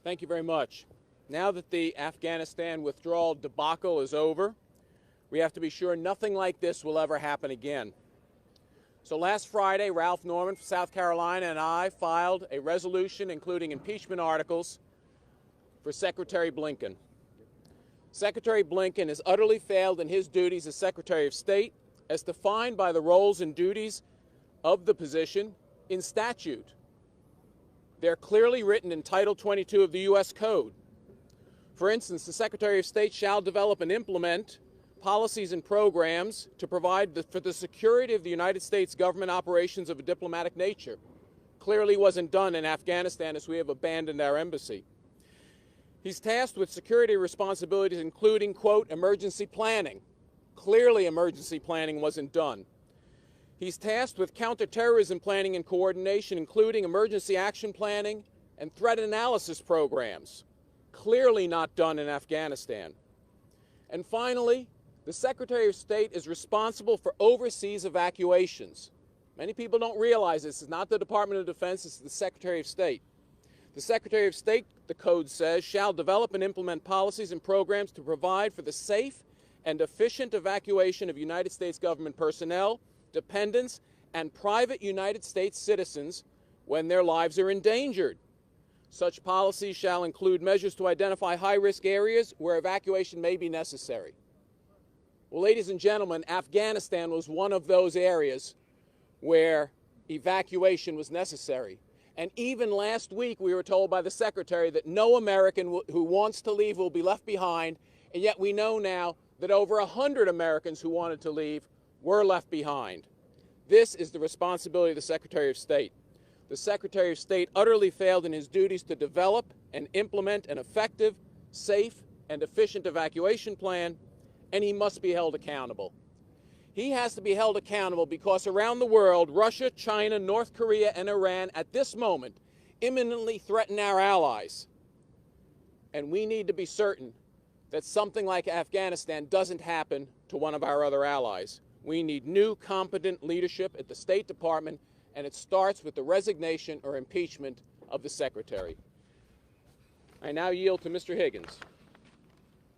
Thank you very much. Now that the Afghanistan withdrawal debacle is over, we have to be sure nothing like this will ever happen again. So last Friday, Ralph Norman from South Carolina and I filed a resolution including impeachment articles for Secretary Blinken. Secretary Blinken has utterly failed in his duties as Secretary of State as defined by the roles and duties of the position in statute. They're clearly written in Title 22 of the U.S. Code. For instance, the Secretary of State shall develop and implement policies and programs to provide for the security of the United States government operations of a diplomatic nature. Clearly wasn't done in Afghanistan, as we have abandoned our embassy. He's tasked with security responsibilities including, quote, emergency planning. Clearly emergency planning wasn't done. He's tasked with counterterrorism planning and coordination, including emergency action planning and threat analysis programs. Clearly not done in Afghanistan. And finally, the Secretary of State is responsible for overseas evacuations. Many people don't realize this. It's not the Department of Defense, it's the Secretary of State. The Secretary of State, the code says, shall develop and implement policies and programs to provide for the safe and efficient evacuation of United States government personnel, dependents, and private United States citizens when their lives are endangered. Such policies shall include measures to identify high-risk areas where evacuation may be necessary. Well, ladies and gentlemen, Afghanistan was one of those areas where evacuation was necessary. And even last week, we were told by the Secretary that no American who wants to leave will be left behind, and yet we know now that over 100 Americans who wanted to leave were left behind. This is the responsibility of the Secretary of State. The Secretary of State utterly failed in his duties to develop and implement an effective, safe, and efficient evacuation plan, and he must be held accountable. He has to be held accountable because around the world, Russia, China, North Korea, and Iran at this moment imminently threaten our allies. And we need to be certain that something like Afghanistan doesn't happen to one of our other allies. We need new, competent leadership at the State Department, and it starts with the resignation or impeachment of the Secretary. I now yield to Mr. Higgins.